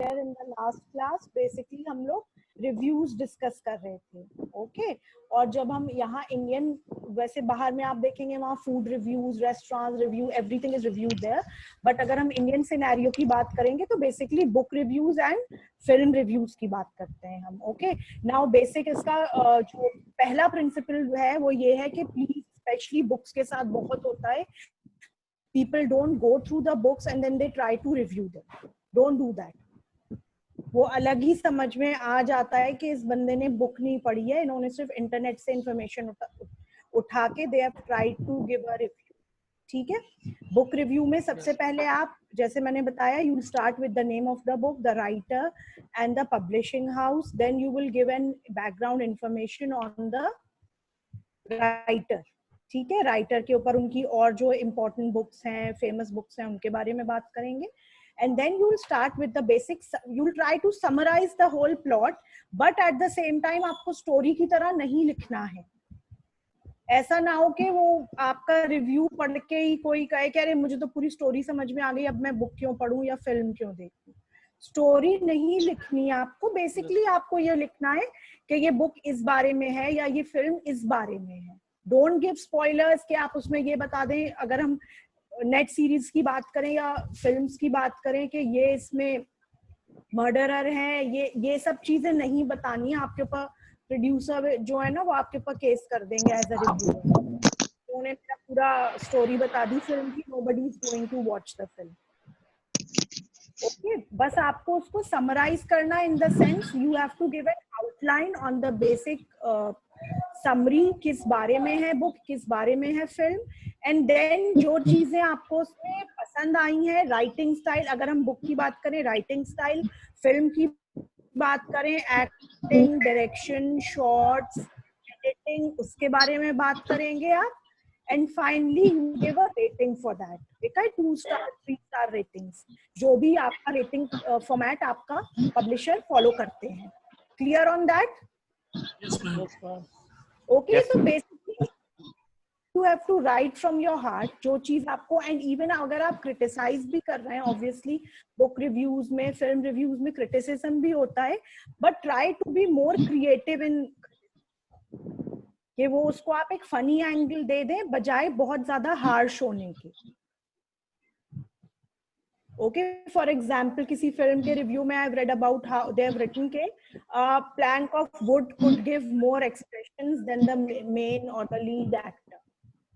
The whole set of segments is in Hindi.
There in the last class basically हम लोग रिव्यूज डिस्कस कर रहे थे, ओके। और जब हम यहाँ इंडियन, वैसे बाहर में आप देखेंगे वहाँ food reviews, restaurant review, everything is reviewed there, but अगर हम इंडियन सिनेरियो की बात करेंगे तो basically book reviews and film reviews की बात करते हैं हम, ओके। नाउ बेसिक इसका जो पहला प्रिंसिपल है वो ये है कि प्लीज, स्पेशली बुक्स के साथ बहुत होता है, people don't go through the books and then they try to review them. Don't do that. वो अलग ही समझ में आ जाता है कि इस बंदे ने बुक नहीं पढ़ी है, इन्होंने सिर्फ इंटरनेट से इंफॉर्मेशन उठा के they have tried to give a review, ठीक है। बुक रिव्यू में सबसे पहले आप, जैसे मैंने बताया, you will start with the name of the book, the writer and the publishing house, then you will give an background information on the writer, ठीक है। राइटर के ऊपर उनकी और जो इम्पोर्टेंट बुक्स हैं, फेमस बुक्स हैं, उनके बारे में बात करेंगे। And then you will start with the basics. You will try to summarize the whole plot, but at the same time आपको स्टोरी की तरह नहीं लिखना है। ऐसा ना हो कि वो आपका रिव्यू पढ़ के ही कोई कहे कि अरे मुझे तो पूरी स्टोरी समझ में आ गई, अब मैं बुक क्यों पढूं या फिल्म क्यों देखूं। स्टोरी नहीं लिखनी है आपको, बेसिकली आपको ये लिखना है कि ये बुक इस बारे में है या ये फिल्म इस बारे में है। डोंट गिव स्पॉयलर्स कि आप उसमें ये बता दें, अगर हम नेट सीरीज की बात करें या फिल्म्स की बात करें कि ये इसमें मर्डरर है, ये सब चीजें नहीं बतानी है। आपके ऊपर प्रोड्यूसर जो है ना, वो आपके ऊपर केस कर देंगे एज अ रिव्यूअर। उन्होंने मेरा पूरा स्टोरी बता दी फिल्म की, nobody is going to watch the film, okay. बस आपको उसको समराइज करना in the sense you have to give an outline on the basic summary, किस बारे में है बुक, किस बारे में है फिल्म, एंड देन जो चीजें आपको उसमें पसंद आई हैं, राइटिंग स्टाइल, अगर हम बुक की बात करें राइटिंग स्टाइल, फिल्म की बात करें एक्टिंग, डायरेक्शन, शॉट्स, एडिटिंग, उसके बारे में बात करेंगे आप। And finally you give a rating for that, ठीक है, 2 स्टार 3 स्टार रेटिंग्स, जो भी आपका रेटिंग फॉर्मेट आपका पब्लिशर फॉलो करते हैं। Clear on that? Yes, ma'am. Okay, so basically you have to write from your heart जो चीज आपको, एंड इवन अगर आप क्रिटिसाइज भी कर रहे हैं, ऑब्वियसली बुक रिव्यूज में, फिल्म रिव्यूज में क्रिटिसिज्म भी होता है, but try to be more creative in, कि वो उसको आप एक फनी एंगल दे दें बजाय बहुत ज्यादा हार्श होने के। ओके, फॉर एग्जाम्पल किसी फिल्म के रिव्यू में I have read about how they have written के plank of wood could give more expressions than the main और the lead actor.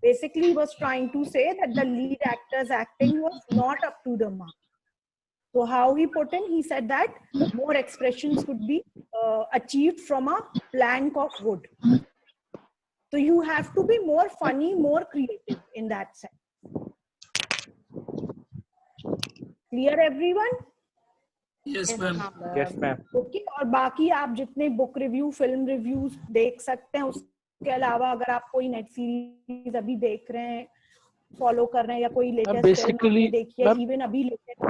Basically he was trying to say that the lead actor's acting was not up to the mark. So how he put in, he said that more expressions could be achieved from a plank of wood. So you have to be more funny, more creative in that sense. Clear everyone? Yes, ma'am. Yes, ma'am. Okay, और बाकी आप जितने बुक रिव्यू, फिल्म रिव्यूज देख सकते हैं, उसके अलावा अगर आप कोई नेट सीरीज अभी देख रहे हैं, फॉलो कर रहे हैं, या कोई लेटेस्ट फिल्म आपने देखी है, इवन अभी लेटेस्ट।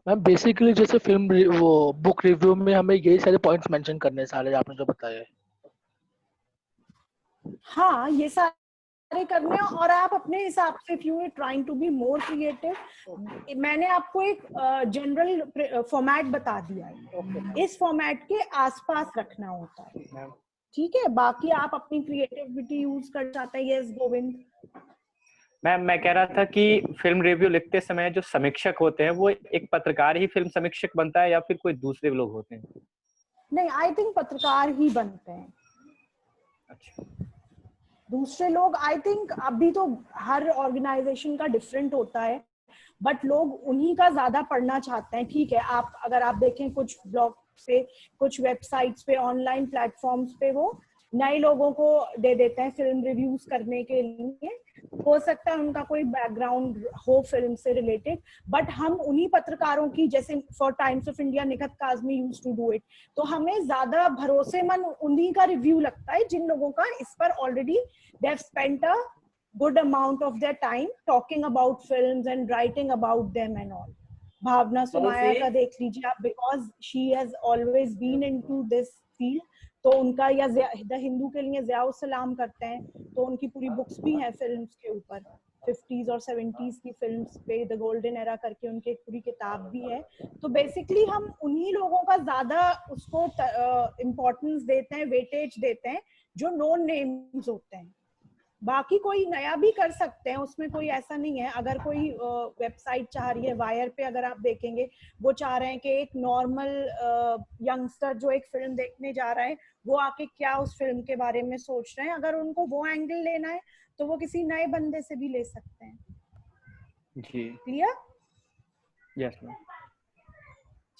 मैम बेसिकली जैसे फिल्म वो बुक रिव्यू में हमें यही सारे पॉइंट्स मेंशन करने हैं, सारे आपने जो बताए हैं। हाँ, ये सारे करने हैं, और आप अपने हिसाब से, if you are trying to be more creative, मैंने आपको एक जनरल फॉर्मेट बता दिया है, इस फॉर्मेट के आसपास रखना होता है, ठीक है। बाकी आप अपनी क्रिएटिविटी यूज कर चाहते हैं। यस गोविंद। मैम मैं कह रहा था कि फिल्म रिव्यू लिखते समय जो समीक्षक होते हैं वो एक पत्रकार ही फिल्म समीक्षक बनता है या फिर कोई दूसरे लोग होते हैं? नहीं, आई थिंक पत्रकार ही बनते हैं। अच्छा, दूसरे लोग आई थिंक अभी तो हर ऑर्गेनाइजेशन का डिफरेंट होता है, बट लोग उन्हीं का ज्यादा पढ़ना चाहते हैं, ठीक है। आप अगर आप देखें कुछ ब्लॉग पे, कुछ वेबसाइट्स पे, ऑनलाइन प्लेटफॉर्म्स पे वो नए लोगों को दे देते हैं फिल्म रिव्यूज करने के लिए। हो सकता है उनका कोई बैकग्राउंड हो फिल्म से रिलेटेड, बट हम उन्हीं पत्रकारों की, जैसे for Times of India Nikhat Kazmi used to do it, तो हमें ज्यादा भरोसेमंद उन्हीं का रिव्यू लगता है जिन लोगों का इस पर already they have spent a good amount of their time talking about films and writing about them and all. Bhavna Sumaya का देख लीजिए आप, because she has always been into this field, तो उनका, या द हिंदू के लिए ज़िया सलाम करते हैं, तो उनकी पूरी बुक्स भी हैं फिल्म्स के ऊपर, 50s और 70s की फिल्म्स पे, द गोल्डन एरा करके उनकी एक पूरी किताब भी है। तो बेसिकली हम उन्हीं लोगों का ज्यादा उसको इम्पोर्टेंस देते हैं, वेटेज देते हैं जो नोन नेम्स होते हैं। बाकी कोई नया भी कर सकते हैं, उसमें कोई ऐसा नहीं है। अगर कोई वेबसाइट चाह रही है, वायर पे अगर आप देखेंगे, वो चाह रहे हैं कि एक नॉर्मल यंगस्टर जो एक फिल्म देखने जा रहा है वो आके क्या उस फिल्म के बारे में सोच रहे हैं, अगर उनको वो एंगल लेना है तो वो किसी नए बंदे से भी ले सकते हैं। जी क्लियर? Yes ma'am.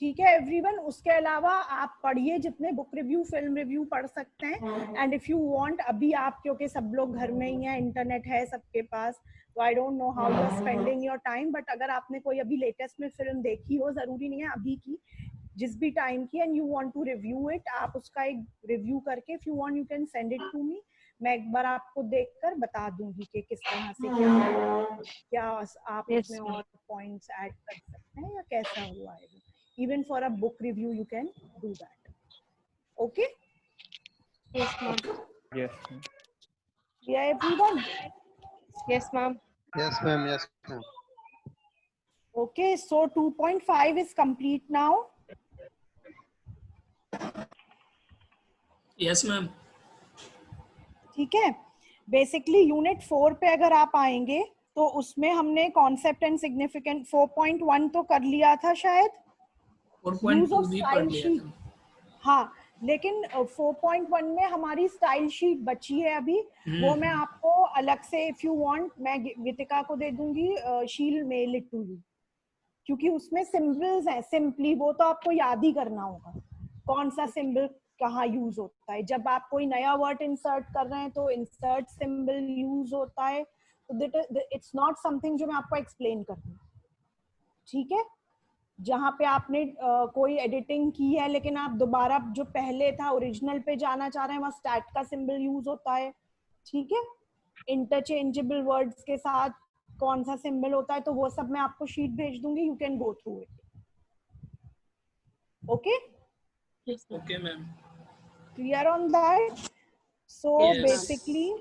ठीक है एवरीवन। उसके अलावा आप पढ़िए जितने बुक रिव्यू, फिल्म रिव्यू पढ़ सकते हैं। एंड इफ यू वांट, अभी आप क्योंकि सब लोग घर में ही हैं, इंटरनेट है सबके पास, तो I don't know how you are spending your time, but अगर आपने कोई अभी लेटेस्ट में फिल्म देखी हो, जरूरी नहीं है अभी की, जिस भी टाइम की, and you want to review it, आप उसका एक रिव्यू करके if you want you can send it to me. मैं एक बार आपको देखकर बता दूंगी कि किस तरह से क्या आप उसमें और पॉइंट्स ऐड कर सकते हैं या कैसा हुआ है। Even for a book review you can do that. Okay? Yes, ma'am. Yes ma'am. Yeah, everyone. Yes, ma'am. Yes, ma'am. Yes, ma'am. Okay, so 2.5 is complete now. Yes, ma'am. ठीक है। बेसिकली यूनिट 4 पे अगर आप आएंगे तो उसमें हमने कॉन्सेप्ट एंड सिग्निफिकेंट 4.1 तो कर लिया था शायद, यूज ऑफ 4.2 भी स्टाइल पढ़ लिया शीट। था। हाँ, लेकिन 4.1 में हमारी स्टाइल शीट बची है अभी, वो मैं आपको अलग से इफ यू वांट मैं गीतिका को दे दूंगी, she will mail it to you, क्योंकि उसमें सिंबल्स हैं। सिंपली वो तो आपको याद ही करना होगा कौन सा सिंबल कहाँ यूज होता है। जब आप कोई नया वर्ड इंसर्ट कर रहे हैं तो इंसर्ट सिंबल यूज होता है। तो इट्स नॉट समथिंग जो मैं आपको एक्सप्लेन कर दूं, ठीक है। जहाँ पे आपने कोई एडिटिंग की है लेकिन आप दोबारा जो पहले था ओरिजिनल पे जाना चाह रहे हैं, वहाँ स्टैट का सिंबल यूज होता है, ठीक है। इंटरचेंजेबल वर्ड्स के साथ कौन सा सिंबल होता है, तो वो सब मैं आपको शीट भेज दूंगी, you can go through it. Okay, Okay, ma'am. Clear on that? So Yes. Basically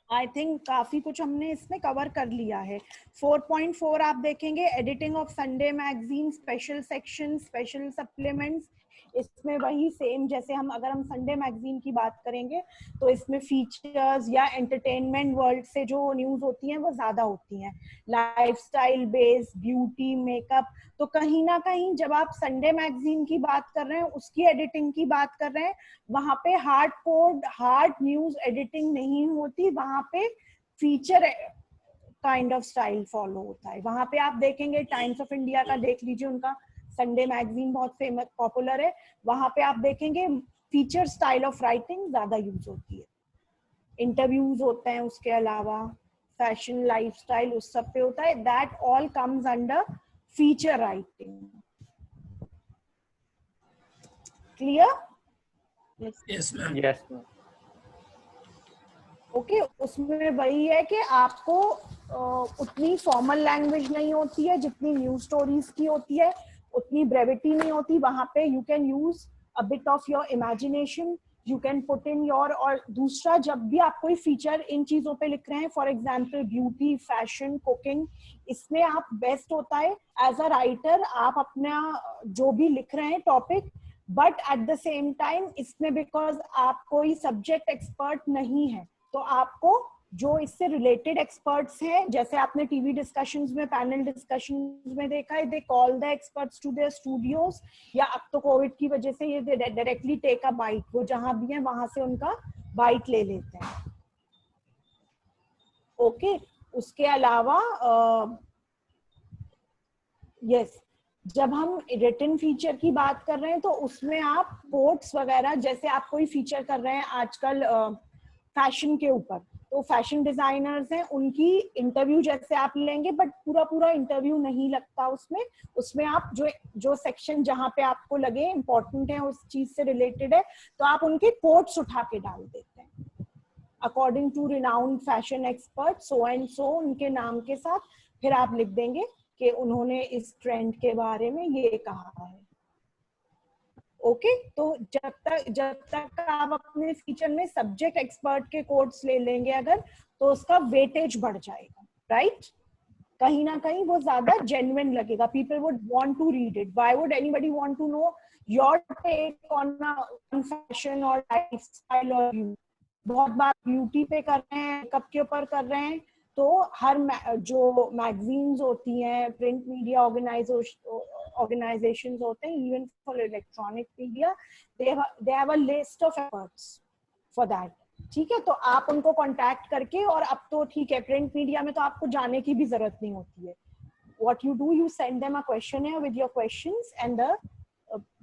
I think काफी कुछ हमने इसमें कवर कर लिया है। 4.4 आप देखेंगे, editing of Sunday magazine, special section, special supplements. इसमें वही सेम जैसे अगर हम संडे मैगजीन की बात करेंगे तो इसमें फीचर्स या एंटरटेनमेंट वर्ल्ड से जो न्यूज होती हैं वो ज्यादा होती हैं, लाइफस्टाइल बेस्ड, ब्यूटी, मेकअप। तो कहीं ना कहीं जब आप संडे मैगजीन की बात कर रहे हैं, उसकी एडिटिंग की बात कर रहे हैं, वहां पे hard code, hard news editing नहीं होती, वहां pay feature kind of style follow होता है। वहां पे आप देखेंगे टाइम्स ऑफ इंडिया का देख लीजिए, उनका संडे मैगजीन बहुत फेमस पॉपुलर है, वहां पे आप देखेंगे फीचर स्टाइल ऑफ राइटिंग ज्यादा यूज होती है। इंटरव्यूज होते हैं, उसके अलावा फैशन, लाइफस्टाइल, उस सब पे होता है। That all comes under feature writing. Clear? Yes, ma'am. Yes ma'am. Okay, उसमें वही है कि आपको उतनी फॉर्मल लैंग्वेज नहीं होती है जितनी न्यूज स्टोरीज की होती है, उतनी ब्रेविटी नहीं होती। वहां पे you can use a bit of your imagination, you can put in your. और दूसरा, जब भी आप कोई फीचर इन चीजों पे लिख रहे हैं, for example beauty, fashion, cooking, इसमें आप बेस्ट होता है एज अ राइटर, आप अपना जो भी लिख रहे हैं topic, but at the same time इसमें बिकॉज आप कोई सब्जेक्ट एक्सपर्ट नहीं है, तो आपको जो इससे रिलेटेड एक्सपर्ट्स हैं, जैसे आपने टीवी डिस्कशंस में, पैनल डिस्कशंस में देखा है, they call the experts to their studios, या अब तो कोविड की वजह से ये डायरेक्टली टेक अ बाइट, वो जहां भी है वहां से उनका बाइट ले लेते हैं। ओके, उसके अलावा यस, जब हम रिटन फीचर की बात कर रहे हैं तो उसमें आप कोट्स वगैरह, जैसे आप कोई फीचर कर रहे हैं आजकल फैशन के ऊपर, तो फैशन डिजाइनर्स हैं, उनकी इंटरव्यू जैसे आप लेंगे, बट पूरा इंटरव्यू नहीं लगता उसमें। उसमें आप जो सेक्शन जहां पे आपको लगे इम्पोर्टेंट है, उस चीज से रिलेटेड है, तो आप उनके कोट्स उठा के डाल देते हैं, according to renowned fashion expert so and so, उनके नाम के साथ फिर आप लिख देंगे कि उन्होंने इस ट्रेंड के बारे में ये कहा है। ओके तो जब तक आप अपने फीचर में सब्जेक्ट एक्सपर्ट के कोट्स ले लेंगे अगर, तो उसका वेटेज बढ़ जाएगा, राइट? कहीं ना कहीं वो ज्यादा जेन्युइन लगेगा, people would want to read it. Why would anybody want to know your take on fashion और लाइफस्टाइल और ब्यूटी? बहुत बार ब्यूटी पे कर रहे हैं, मेकअप के ऊपर कर रहे हैं, तो हर जो मैगजीन्स होती हैं, प्रिंट मीडिया ऑर्गेनाइजेशंस होते हैं, even for electronic media, they have a list of efforts for that. ठीक है, तो आप उनको कांटेक्ट करके, और अब तो ठीक है प्रिंट मीडिया में तो आपको जाने की भी जरूरत नहीं होती है. What you do, you send them a questionnaire with your questions and the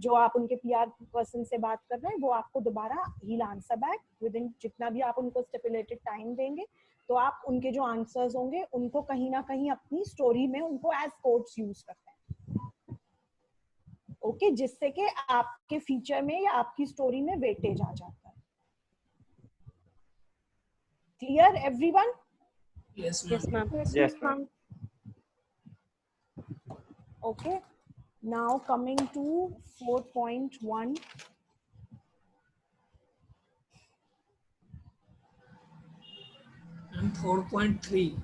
जो आप उनके पीआर पर्सन से बात कर रहे हैं वो आपको दोबारा ही आंसर बैक विद इन जितना भी आप उनको स्टिपुलेटेड टाइम देंगे. तो आप उनके जो आंसर्स होंगे उनको कहीं ना कहीं अपनी स्टोरी में उनको एज कोट्स यूज करते हैं. ओके, जिससे कि आपके फीचर में या आपकी स्टोरी में वेटेज आ जाता है. Clear everyone? Yes, Yes, ma'am. ma'am. Yes, ma'am. Okay, now coming to 4.1. And 4.3.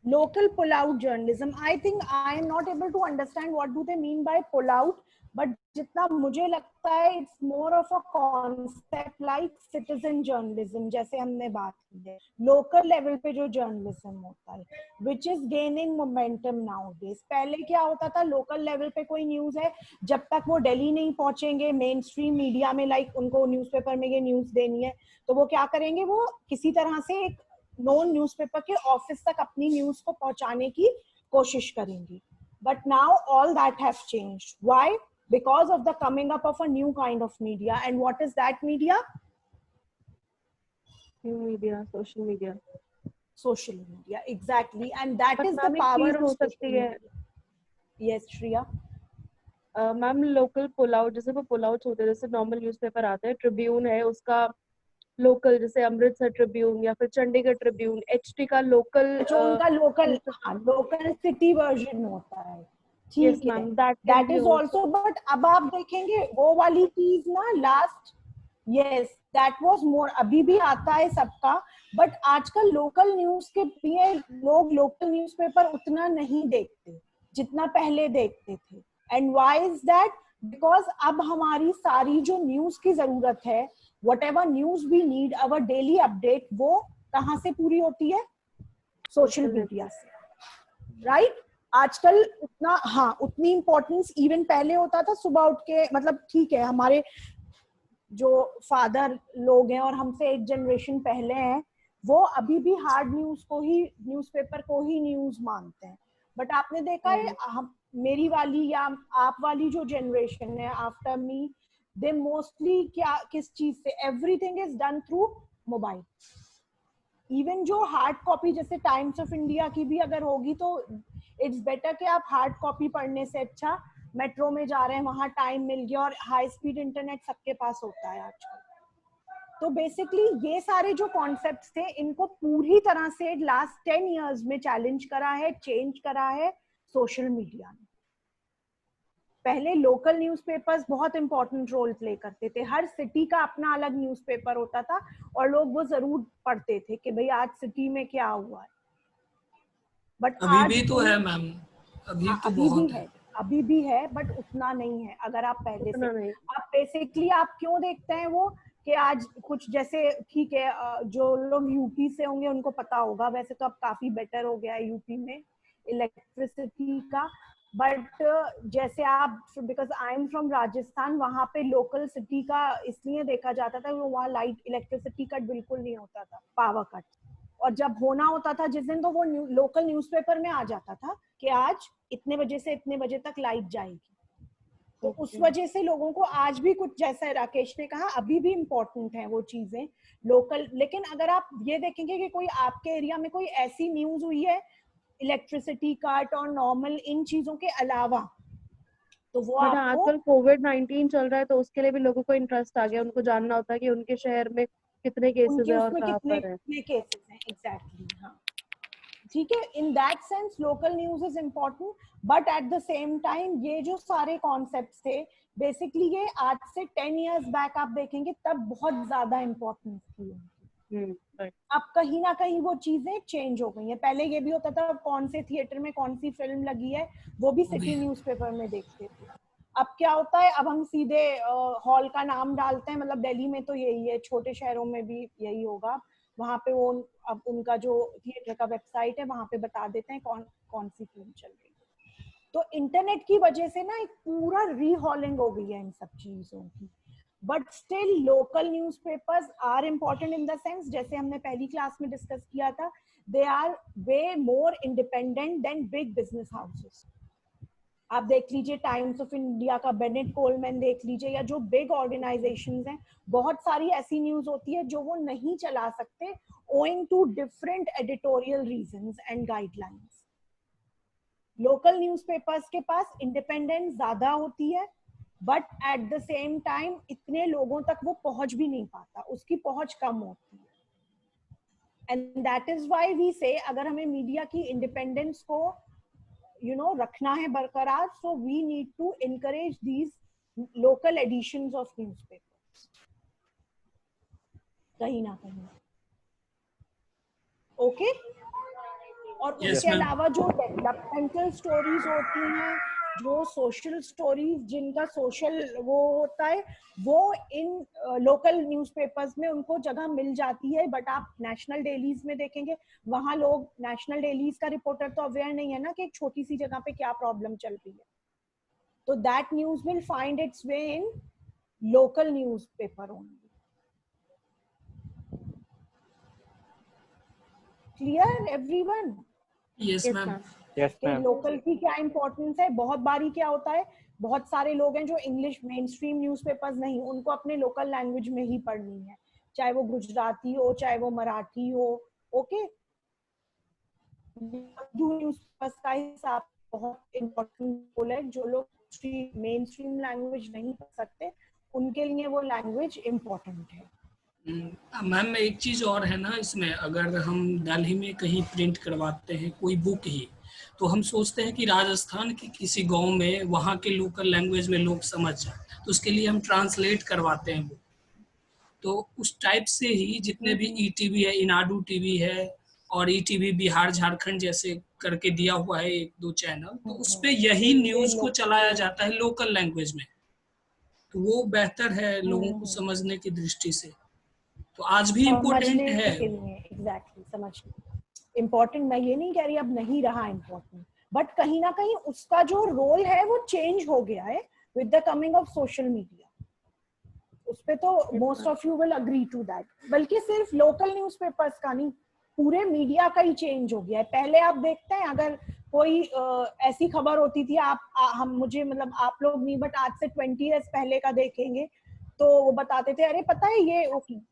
Local pull-out journalism. I think I am not able to understand what do they mean by pull-out, but जितना मुझे लगता है it's more of a concept like citizen journalism, जैसे हमने बात की है, local level पे जो journalism होता है, which is gaining momentum nowadays. पहले क्या होता था, local level पे कोई news है, जब तक वो दिल्ली नहीं पहुंचेंगे मेन स्ट्रीम मीडिया में, लाइक उनको न्यूज़पेपर में ये न्यूज़ देनी है, तो वो क्या करेंगे, वो किसी तरह से एक नॉन न्यूज़पेपर के ऑफिस तक अपनी न्यूज़ को पहुंचाने की कोशिश करेंगी. But now all that has changed. Why? Because of the coming up of a new kind of media. And what is that media? New media, social media. Social media, exactly. And that But is the ma'am, एक power चीज of हो social सकती है, media. Yes, Shriya. Ma'am local pull out, जैसे वो पुल आउट होते हैं, जैसे नॉर्मल न्यूज़पेपर आते हैं, ट्रिब्यून है उसका लोकल, जैसे अमृतसर ट्रिब्यून या फिर चंडीगढ़ ट्रिब्यून, एचटी का लोकल, जो उनका लोकल लोकल सिटी वर्जन होता है, यस ठीक है, ma'am, that that is also. But अब आप देखेंगे वो वाली चीज ना last, yes that was more, अभी भी आता है सबका, बट आजकल लोकल न्यूज के लिए लोग लोकल न्यूज़पेपर उतना नहीं देखते जितना पहले देखते थे. And why is that? Because अब हमारी सारी जो न्यूज की जरूरत है, whatever news we need, our daily update, वो कहाँ से पूरी होती है? सोशल मीडिया से, राइट? आजकल उतना, हाँ, उतनी इंपॉर्टेंस इवन पहले होता था सुबह उठ के, मतलब ठीक है हमारे जो फादर लोग हैं और हमसे एक जनरेशन पहले हैं, वो अभी भी हार्ड न्यूज को ही, न्यूज़पेपर को ही न्यूज मानते हैं. बट आपने देखा है हम, मेरी वाली या आप वाली जो जनरेशन है आफ्टर मी, they mostly क्या किस चीज से, everything is done through mobile. even जो हार्ड कॉपी जैसे टाइम्स ऑफ इंडिया की भी अगर होगी तो इट्स बेटर कि आप हार्ड कॉपी पढ़ने से अच्छा मेट्रो में जा रहे हैं, वहां टाइम मिल गया और हाई स्पीड इंटरनेट सबके पास होता है आजकल. तो बेसिकली ये सारे जो कॉन्सेप्ट्स थे, इनको पूरी तरह से लास्ट 10 इयर्स में चैलेंज करा है, चेंज करा है सोशल मीडिया ने. पहले लोकल न्यूज़पेपर्स बहुत इंपॉर्टेंट रोल प्ले करते थे, हर सिटी का अपना अलग न्यूज़पेपर होता था और लोग वो जरूर पढ़ते थे कि भाई आज सिटी में क्या हुआ है. बट अभी भी तो है मैम, अभी तो अभी बहुत भी है, अभी भी है, बट उतना नहीं है अगर आप पहले से. आप बेसिकली आप क्यों देखते हैं वो कि आज कुछ जैसे, ठीक है जो लोग यूपी से होंगे उनको पता होगा, वैसे तो अब काफी बेटर हो गया है यूपी में इलेक्ट्रिसिटी का, बट जैसे आप, because I am from Rajasthan, वहां पे लोकल सिटी का इसलिए देखा जाता था, वहाँ लाइट इलेक्ट्रिसिटी कट बिल्कुल नहीं होता था, पावर कट, और जब होना होता था जिस दिन, तो वो लोकल न्यूज़पेपर में आ जाता था कि आज इतने बजे से इतने बजे तक लाइट जाएगी. तो उस वजह से लोगों को आज भी कुछ, जैसा राकेश ने कहा, अभी भी इम्पोर्टेंट है वो चीजें लोकल. लेकिन अगर आप ये देखेंगे कि कोई आपके एरिया में कोई ऐसी न्यूज हुई है इलेक्ट्रिसिटी कट और नॉर्मल इन चीजों के अलावा, तो वो आपको, आजकल कोविड-19 चल रहा है तो उसके लिए भी लोगों को इंटरेस्ट आ गया, उनको जानना होता है कि उनके शहर में कितने केसेस है और कहाँ पर है. कितने केसेस हैं. एग्जैक्टली, हाँ, ठीक है, in that sense local news is important, but at the same time ये जो सारे कॉन्सेप्ट्स थे बेसिकली ये आज से 10 इयर्स बैक आप देखेंगे तब बहुत ज्यादा इम्पोर्टेंस थी। right. अब कहीं ना कहीं वो चीजें चेंज हो गई हैं। पहले ये भी होता था कौन से थिएटर में कौन सी फिल्म लगी है वो भी सिटी न्यूज़पेपर में देखते थे। अब क्या होता है, अब हम सीधे हॉल का नाम डालते हैं, मतलब दिल्ली में तो यही है, छोटे शहरों में भी यही होगा, वहां पे वो अब उनका जो थिएटर का वेबसाइट है वहां पे बता देते हैं कौन कौन सी फिल्म चल रही है। तो इंटरनेट की वजह से ना एक पूरा रीहॉलिंग हो गई है इन सब चीजों की। But still local newspapers are important in the sense, जैसे हमने पहली क्लास में डिस्कस किया था, they are way more independent than big business houses. आप देख लीजिए टाइम्स ऑफ इंडिया का बेनेट कोलमैन देख लीजिए, या जो बिग ऑर्गेनाइजेशंस हैं, बहुत सारी ऐसी न्यूज होती है जो वो नहीं चला सकते owing to different editorial reasons and guidelines. Local newspapers के पास इंडिपेंडेंस ज्यादा होती है, but at the same time इतने लोगों तक वो पहुंच भी नहीं पाता, उसकी पहुंच कम होती है। And that is why we say अगर हमें मीडिया की इंडिपेंडेंस को रखना है बरकरार, so we need to encourage these local editions of newspapers कहीं ना कहीं। ओके और Yes, उसके ma'am. अलावा जो डेवलपमेंटल स्टोरीज होती हैं, जो सोशल स्टोरीज जिनका सोशल वो होता है, वो इन लोकल न्यूज़पेपर्स में उनको जगह मिल जाती है। बट आप नेशनल डेलीज में देखेंगे, वहां लोग, नेशनल डेलीज का रिपोर्टर तो अवेयर नहीं है ना कि एक छोटी सी जगह पे क्या प्रॉब्लम चल रही है। तो that news will find its way in local newspaper only. Clear everyone? Yes, Yes, ma'am. ma'am. Yes कि मैम। लोकल की क्या इंपॉर्टेंस है। बहुत बारी क्या होता है, बहुत सारे लोग हैं जो इंग्लिश मेन स्ट्रीम न्यूज़पेपर्स नहीं, उनको अपने लोकल लैंग्वेज में ही पढ़नी है, चाहे वो गुजराती हो चाहे वो मराठी हो। ओके, न्यूज़पेपर्स का हिसाब बहुत इम्पोर्टेंट रोल है। जो लोग मेन स्ट्रीम लैंग्वेज नहीं पढ़ सकते उनके लिए वो लैंग्वेज इम्पोर्टेंट है। मैम एक चीज़ और है ना इसमें, अगर हम दिल्ली में कहीं प्रिंट करवाते हैं कोई बुक ही, तो हम सोचते हैं कि राजस्थान के किसी गांव में वहाँ के लोकल लैंग्वेज में लोग समझ जाए, तो उसके लिए हम ट्रांसलेट करवाते हैं बुक। तो उस टाइप से ही जितने भी ईटीवी है, इनाडू टीवी है और ईटीवी बिहार झारखंड जैसे करके दिया हुआ है एक दो चैनल, तो उस पे यही न्यूज़ को चलाया जाता है लोकल लैंग्वेज में, तो वो बेहतर है लोगों को समझने की दृष्टि से। तो आज भी इम्पोर्टेंट समझने है। के लिए एग्जैक्टली समझने इम्पोर्टेंट, मैं ये नहीं कह रही अब नहीं रहा इम्पोर्टेंट, बट कहीं ना कहीं उसका जो रोल है वो चेंज हो गया है with the coming of social media. उस पे तो most of you will agree to that. बल्कि सिर्फ लोकल न्यूज़पेपर्स का नहीं, पूरे मीडिया का ही चेंज हो गया है। पहले आप देखते हैं अगर कोई ऐसी खबर होती थी, हम मुझे मतलब आप लोग नहीं, बट आज से 20 ईयर्स पहले का देखेंगे तो वो बताते थे अरे पता है ये,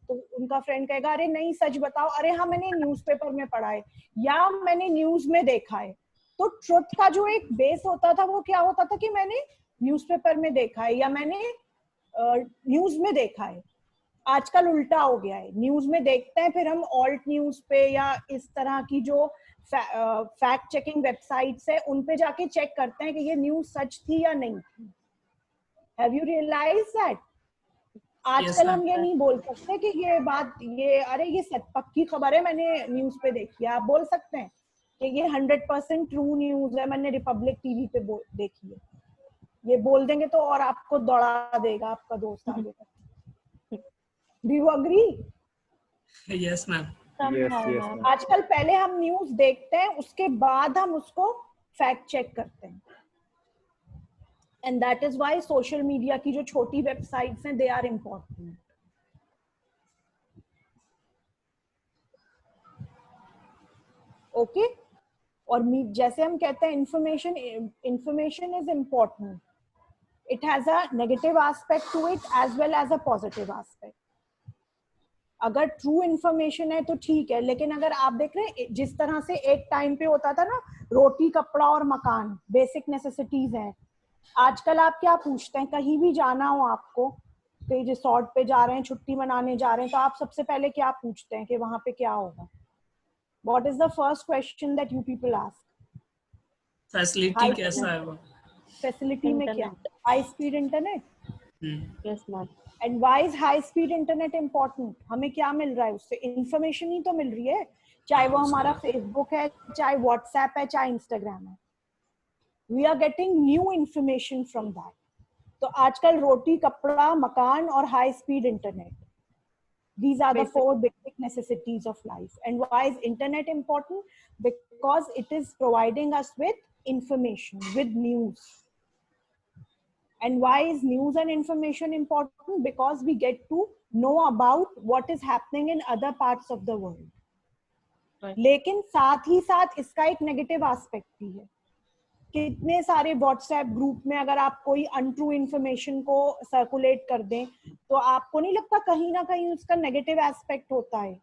तो उनका फ्रेंड कहेगा अरे नहीं सच बताओ, अरे हाँ मैंने न्यूज़पेपर में पढ़ा है या मैंने न्यूज में देखा है। तो ट्रुथ का जो एक बेस होता था वो क्या होता था कि मैंने न्यूज़पेपर में देखा है या मैंने न्यूज में देखा है। आजकल उल्टा हो गया है, न्यूज में देखते हैं फिर हम ऑल्ट न्यूज पे या इस तरह की जो फैक्ट चेकिंग वेबसाइट्स है उन पे जाके चेक करते हैं कि ये न्यूज सच थी या नहीं थी। Have you realise that? आजकल हम ये नहीं बोल सकते कि ये बात ये अरे ये पक्की खबर है मैंने न्यूज पे देखी है। आप बोल सकते हैं कि ये 100% ट्रू न्यूज है, मैंने रिपब्लिक टीवी पे देखी है। ये बोल देंगे तो और आपको दौड़ा देगा आपका दोस्त आगे तक। Do you agree? Yes ma'am. आजकल पहले हम न्यूज देखते हैं उसके बाद हम उसको फैक्ट चेक करते हैं। And that is why social media की जो छोटी वेबसाइट्स हैं दे आर इम्पोर्टेंट। ओके, और जैसे हम कहते हैं information is important, it has a negative aspect to it as well as a positive aspect. अगर ट्रू इन्फॉर्मेशन है तो ठीक है, लेकिन अगर आप देख रहे हैं जिस तरह से एक टाइम पे होता था ना, रोटी कपड़ा और मकान बेसिक नेसेसिटीज हैं, आजकल आप क्या पूछते हैं? कहीं भी जाना हो आपको, कहीं रिसोर्ट पे जा रहे हैं, छुट्टी मनाने जा रहे हैं, तो आप सबसे पहले क्या पूछते हैं कि वहां पे क्या होगा? What is the first question that you people ask? Facility High कैसा है वो? facility में क्या? High speed internet. Yes, ma'am. And why is high speed internet important? हमें क्या मिल रहा है उससे? Information ही तो मिल रही है, चाहे वो हमारा Facebook है, चाहे WhatsApp है, चाहे Instagram है. We are getting new information from that. तो आजकल रोटी, कपड़ा, मकान और high speed internet. These are the four basic necessities of life. And why is internet important? Because it is providing us with information, with news. And why is news and information important? Because we get to know about what is happening in other parts of the world. Right. लेकिन साथ ही साथ इसका एक नेगेटिव एस्पेक्ट भी है. कितने सारे व्हाट्सएप ग्रुप में अगर आप कोई अनट्रू इंफॉर्मेशन को सर्कुलेट कर दें तो आपको नहीं लगता कहीं ना कहीं उसका नेगेटिव एस्पेक्ट होता है?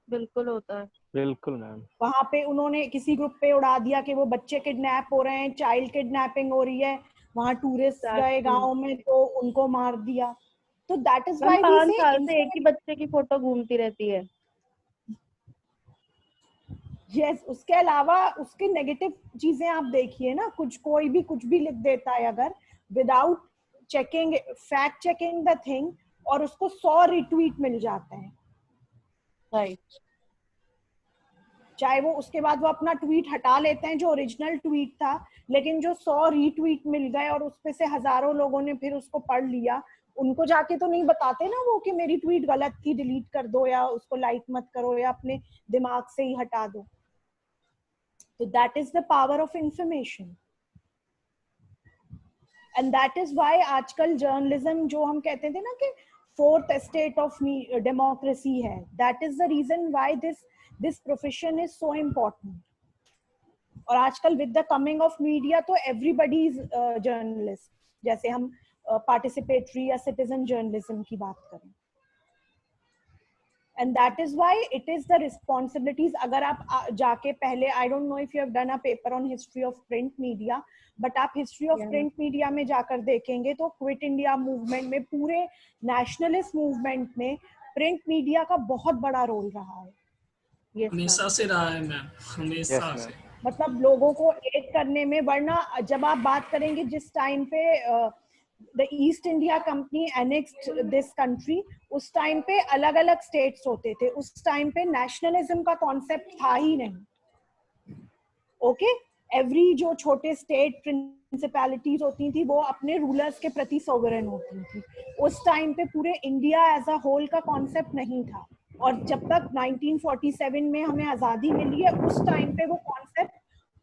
बिल्कुल होता है. बिल्कुल मैम. वहां पे उन्होंने किसी ग्रुप पे उड़ा दिया कि वो बच्चे किडनैप हो रहे हैं, चाइल्ड किडनैपिंग हो रही है, वहां टूरिस्ट गए गांव में तो उनको मार दिया. तो दैट इज व्हाई 5 साल से एक ही बच्चे की फोटो घूमती रहती है. यस. उसके अलावा उसके नेगेटिव चीजें आप देखिए ना, कोई भी कुछ भी लिख देता है अगर without checking, fact checking the thing, और उसको 100 रिट्वीट मिल जाते हैं. राइट. चाहे वो उसके बाद वो अपना ट्वीट हटा लेते हैं जो ओरिजिनल ट्वीट था, लेकिन जो 100 रीट्वीट मिल गए और उसपे से हजारों लोगों ने फिर उसको पढ़ लिया, उनको जाके तो नहीं बताते ना वो कि मेरी ट्वीट गलत थी, डिलीट कर दो या उसको लाइक मत करो या अपने दिमाग से ही हटा दो. तो that is the power of information. And that is why आजकल जर्नलिज्म, जो हम कहते थे ना कि फोर्थ स्टेट ऑफ डेमोक्रेसी है, that is the reason why this profession is so important. और आजकल with the coming of media तो everybody is journalist. जैसे हम participatory या citizen journalism की बात करें. And that is why it is the responsibilities. अगर आप जाके पहले, I don't know if you have done a paper on history of print media, but आप history of print media में जाकर देखेंगे तो क्विट इंडिया मूवमेंट में, पूरे नेशनलिस्ट मूवमेंट में प्रिंट मीडिया का बहुत बड़ा रोल रहा है. हमेशा से रहा है मैम, हमेशा से. मतलब लोगों को एड करने में, वरना जब आप बात करेंगे जिस टाइम पे the east India company annexed this country, उस टाइम पे अलग अलग स्टेट्स होते थे. उस टाइम पे नेशनलिज्म का कॉन्सेप्ट था ही नहीं. ओके. एवरी जो छोटे स्टेट प्रिंसिपैलिटीज होती थी वो अपने रूलर्स के प्रति सोवरेन होती थी. उस टाइम पे पूरे इंडिया एज अ होल का कॉन्सेप्ट नहीं था. और जब तक 1947 में हमें आजादी मिली है, उस टाइम पे वो कॉन्सेप्ट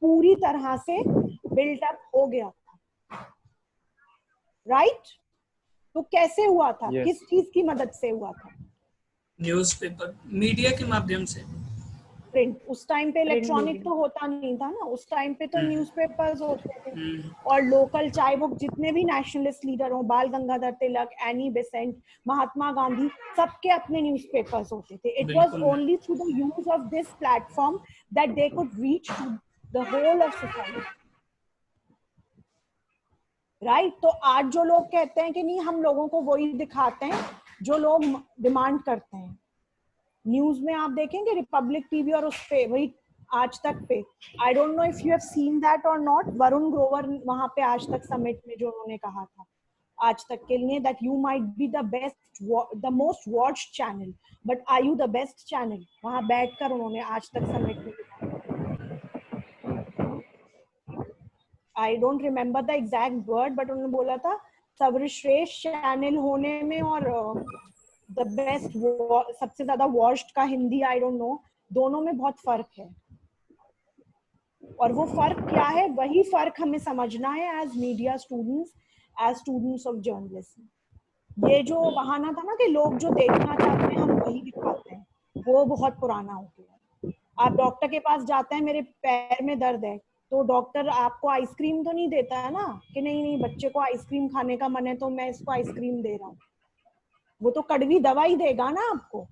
पूरी तरह से बिल्ट अप हो गया था. राइट. तो कैसे हुआ था? किस चीज की मदद से हुआ था? न्यूज़पेपर, मीडिया के माध्यम से. प्रिंट. उस टाइम पे इलेक्ट्रॉनिक तो होता नहीं था ना. उस टाइम पे तो न्यूज़पेपर्स होते थे. और लोकल, चाहे वो जितने भी नेशनलिस्ट लीडर हो, बाल गंगाधर तिलक, एनी बेसेंट, महात्मा गांधी, सबके अपने न्यूज़पेपर्स होते थे. It was only through the use of this platform that they could reach the whole of society. Right. तो आज जो लोग कहते हैं कि नहीं, हम लोगों को वही दिखाते हैं जो लोग डिमांड करते हैं. न्यूज में आप देखेंगे रिपब्लिक टीवी और उस पे, वही आज तक पे, आई don't know if you have seen that और नॉट, वरुण ग्रोवर वहां पे आज तक समिट में जो उन्होंने कहा था आज तक के लिए, that you might be the best, the most watched channel, but are you the best channel? वहां बैठकर उन्होंने आज तक समिट में, I don't remember the exact word, but उन्होंने बोला था सर्वश्रेष्ठ चैनल होने में और द बेस्ट, सबसे ज्यादा वॉच्ड का हिंदी, आई डोंट नो, दोनों में बहुत फर्क है. और वो फर्क क्या है? वही फर्क हमें समझना है as media students, as students of journalism. ये जो बहाना था ना कि लोग जो देखना चाहते हैं हम वही दिखाते हैं, वो बहुत पुराना हो गया. आप डॉक्टर के पास जाते हैं, मेरे पैर में दर्द है, तो डॉक्टर आपको आइसक्रीम तो नहीं देता है ना कि नहीं बच्चे को आइसक्रीम खाने का मन है तो मैं इसको आइसक्रीम दे रहा हूँ. वो तो कड़वी दवाई देगा ना आपको.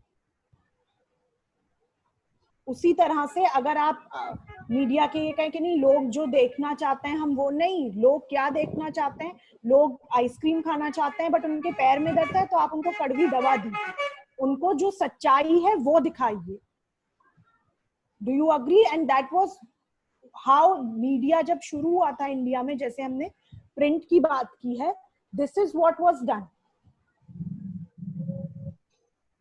उसी तरह से अगर आप मीडिया के ये कहें कि नहीं लोग जो देखना चाहते हैं हम वो नहीं, लोग क्या देखना चाहते हैं? लोग आइसक्रीम खाना चाहते हैं बट उनके पैर में दर्द है, तो आप उनको कड़वी दवा दीजिए, उनको जो सच्चाई है वो दिखाइए. Do you agree? And that was how media जब शुरू हुआ था इंडिया में, जैसे हमने प्रिंट की बात की है, this is what was done.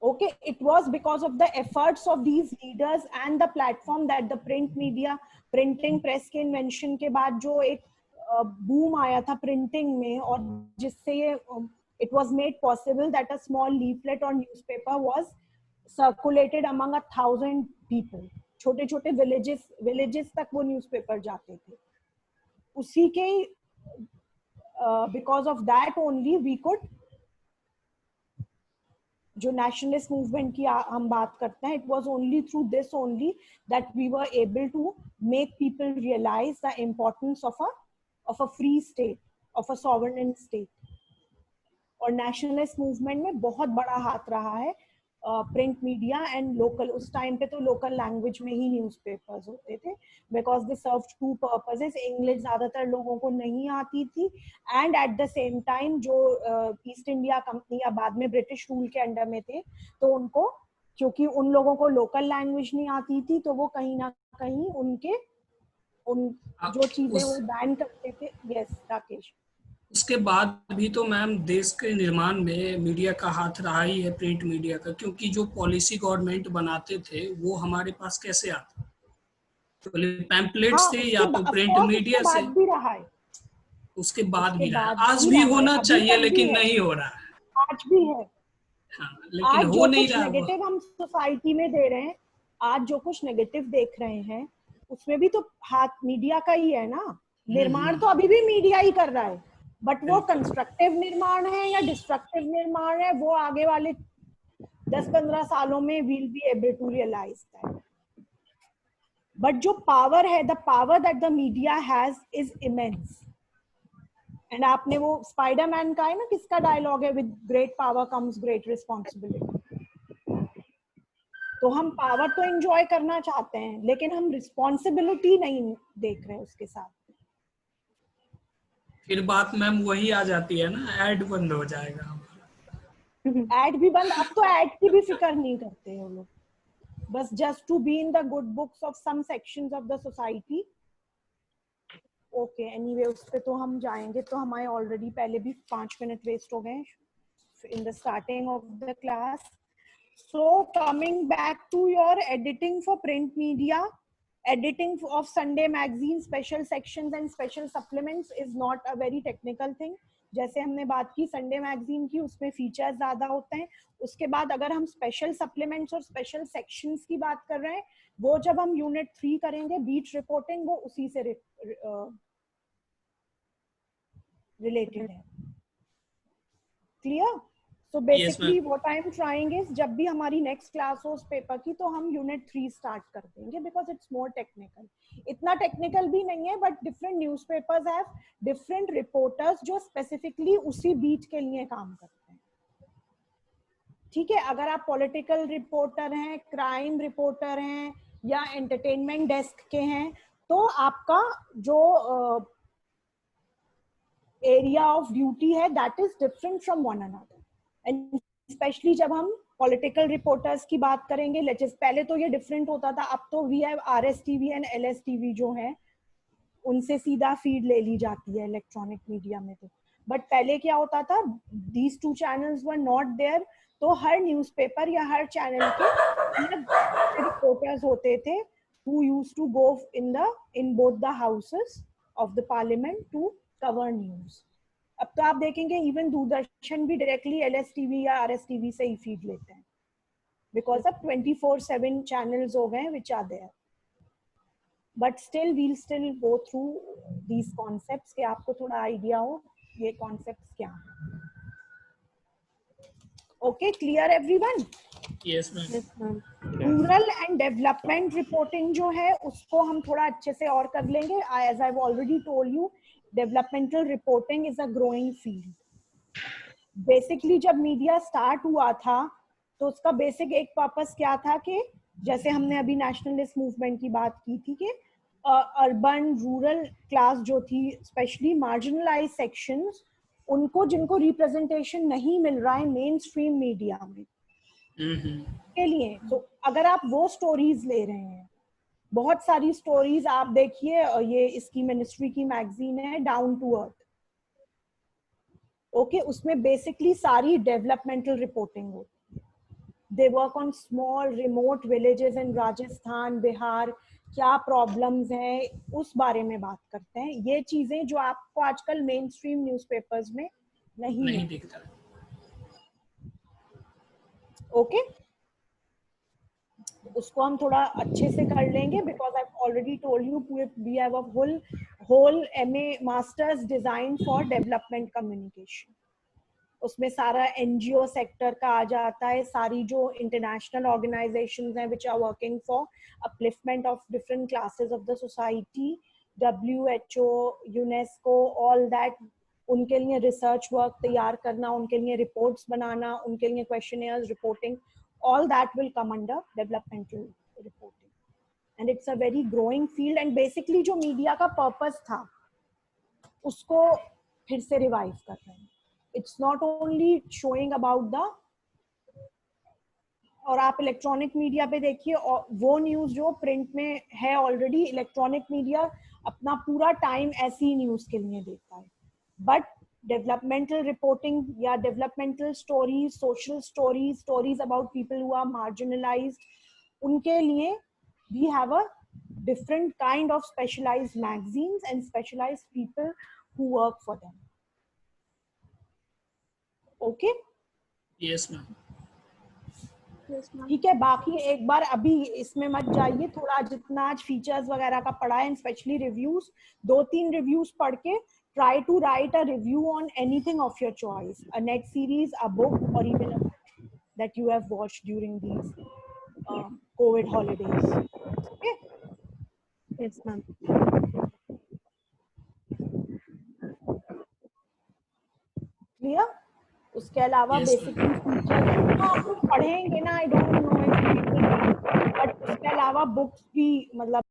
Okay, it was because of the efforts of these leaders and the platform that the print media, printing press के invention के बाद जो एक boom आया था printing में, और जिससे ये it was made possible that a small leaflet or newspaper was circulated among 1,000 people. छोटे छोटे villages तक वो newspaper जाते थे. उसी के because of that only we could, जो नेशनलिस्ट मूवमेंट की हम बात करते हैं, it was only through this only that we were able to make people realise the importance of a free state, of a sovereign state. और नेशनलिस्ट मूवमेंट में बहुत बड़ा हाथ रहा है प्रिंट मीडिया एंड लोकल. उस टाइम पे तो लोकल लैंग्वेज में ही न्यूज़पेपर्स होते थे, because they served two purposes. English ज्यादातर लोगों को नहीं आती थी, and eight the same time जो ईस्ट इंडिया कंपनी या बाद में ब्रिटिश रूल के अंडर में थे, तो उनको, क्योंकि उन लोगों को लोकल लैंग्वेज नहीं आती थी, तो वो कहीं ना कहीं उन जो चीजें वो बैन करते थे. यस राकेश. उसके बाद भी तो मैम देश के निर्माण में मीडिया का हाथ रहा ही है, प्रिंट मीडिया का, क्योंकि जो पॉलिसी गवर्नमेंट बनाते थे वो हमारे पास कैसे आता? पैम्पलेट से या तो प्रिंट मीडिया से? भी रहा है, उसके बाद भी रहा है, बाद आज भी भी रहा है, होना अभी चाहिए तक लेकिन भी है, नहीं हो रहा है. आज भी है. हाँ, आज लेकिन हो जो नहीं कुछ रहा. नेगेटिव हम सोसाइटी में दे रहे हैं, आज जो कुछ नेगेटिव देख रहे हैं, उसमें भी तो हाथ मीडिया का ही है ना. निर्माण तो अभी भी मीडिया ही कर रहा है, बट वो कंस्ट्रक्टिव निर्माण है या डिस्ट्रक्टिव निर्माण है, वो आगे वाले 10-15 सालों में we'll be able to realize that. But जो पावर है, the power that the media has is immense. And आपने वो स्पाइडरमैन का है ना, किसका डायलॉग है, with great power comes great responsibility. तो हम पावर तो एंजॉय करना चाहते हैं, लेकिन हम रिस्पॉन्सिबिलिटी नहीं देख रहे उसके साथ. फिर बात मैम वही आ जाती है ना, ऐड बंद हो जाएगा. ऐड भी बंद. अब तो ऐड की भी फिक्र नहीं करते हैं वो लोग, बस just to be in the good books of some sections of the society. Okay, anyway उस पे तो हम जाएंगे. तो हमारे ऑलरेडी पहले भी 5 मिनट वेस्ट हो गए in the starting of the class. So coming back to your editing for print media, editing of Sunday magazine, special sections and special supplements is not a very technical thing. जैसे हमने बात की संडे मैगजीन की, उसमें फीचर्स ज्यादा होते हैं. उसके बाद अगर हम स्पेशल सप्लीमेंट्स और स्पेशल सेक्शंस की बात कर रहे हैं, वो जब हम यूनिट 3 करेंगे, बीट रिपोर्टिंग, वो उसी से रिलेटेड है. Clear? So basically what I am trying is, जब भी हमारी next class हो उस पेपर की, तो हम यूनिट 3 स्टार्ट कर देंगे, because it's more technical. इतना टेक्निकल भी नहीं है, but different newspapers have different reporters जो स्पेसिफिकली उसी बीट के लिए काम करते हैं. ठीक है, अगर आप पॉलिटिकल रिपोर्टर हैं, क्राइम रिपोर्टर हैं, या एंटरटेनमेंट डेस्क के हैं, तो आपका जो एरिया ऑफ ड्यूटी है, that is different from one another. And specially जब हम पॉलिटिकल रिपोर्टर्स की बात करेंगे, लेटेस्ट, पहले तो ये डिफरेंट होता था, अब तो we have RSTV and LSTV जो है, उनसे सीधा फीड ले ली जाती है इलेक्ट्रॉनिक मीडिया में. तो बट पहले क्या होता था, these 2 channels were not there, तो हर न्यूज़पेपर या हर चैनल के रिपोर्टर्स होते थे who used to go in both the houses of the parliament to cover news. अब तो आप देखेंगे इवन दूरदर्शन भी डायरेक्टली LSTV या RSTV से ही फीड लेते हैं, बिकॉज अब 24/7 चैनल्स हो गए which are there. But still we'll still go through these concepts कि आपको थोड़ा आइडिया हो ये concepts क्या हैं. Okay, clear everyone? Yes ma'am. Rural and development reporting जो है, उसको हम थोड़ा अच्छे से और कर लेंगे. As I've already told you, developmental reporting is a growing field. Basically जब मीडिया स्टार्ट हुआ था, तो उसका बेसिक एक पर्पस क्या था कि जैसे हमने अभी नेशनलिस्ट मूवमेंट की बात की थी कि अर्बन रूरल क्लास जो थी, स्पेशली मार्जिनलाइज सेक्शंस, उनको जिनको रिप्रेजेंटेशन नहीं मिल रहा है मेन स्ट्रीम मीडिया में के लिए, तो अगर आप वो स्टोरीज ले रहे हैं, बहुत सारी स्टोरीज आप देखिए, ये इसकी मिनिस्ट्री की मैगजीन है डाउन टू अर्थ, ओके, उसमें बेसिकली सारी डेवलपमेंटल रिपोर्टिंग होती है। They work on small remote villages in Rajasthan, Bihar, क्या प्रॉब्लम्स हैं उस बारे में बात करते हैं। ये चीजें जो आपको आजकल मेन स्ट्रीम न्यूज़पेपर्स में नहीं दिखता। ओके, उसको हम थोड़ा अच्छे से कर लेंगे because I already told you we have a whole MA masters design for development communication. उसमें सारा NGO सेक्टर का आ जाता है, सारी जो इंटरनेशनल ऑर्गेनाइजेशंस हैं which are working for upliftment of different classes of the society, WHO, UNESCO, all that, उनके लिए रिसर्च वर्क तैयार करना, उनके लिए रिपोर्ट्स बनाना, उनके लिए questionnaires, reporting, all that will come under developmental reporting, and it's a very growing field, and basically जो मीडिया का पर्पस था उसको फिर से रिवाइव कर रहे हैं। It's not only showing about the, और आप इलेक्ट्रॉनिक मीडिया पे देखिए वो न्यूज जो प्रिंट में है ऑलरेडी, इलेक्ट्रॉनिक मीडिया अपना पूरा टाइम ऐसी न्यूज के लिए देता है, बट डेवलपमेंटल रिपोर्टिंग या developmental stories, social stories, stories about people who are marginalised, उनके लिए we have a different kind of specialized magazines and specialized people who work for them. Okay? Yes ma'am. ठीक है, बाकी एक बार अभी इसमें मत जाइए, थोड़ा जितना आज फीचर्स वगैरह का पढ़ा है, स्पेशली रिव्यूज, 2-3 रिव्यूज पढ़ के try to write a review on anything of your choice, a net series, a book, or even a movie that you have watched during these COVID holidays. Okay? Yes, ma'am. Clear? उसके अलावा बेसिकली फीचर्स आप लोग पढ़ेंगे ना, आई डोंट नो, बट उसके अलावा बुक्स भी मतलब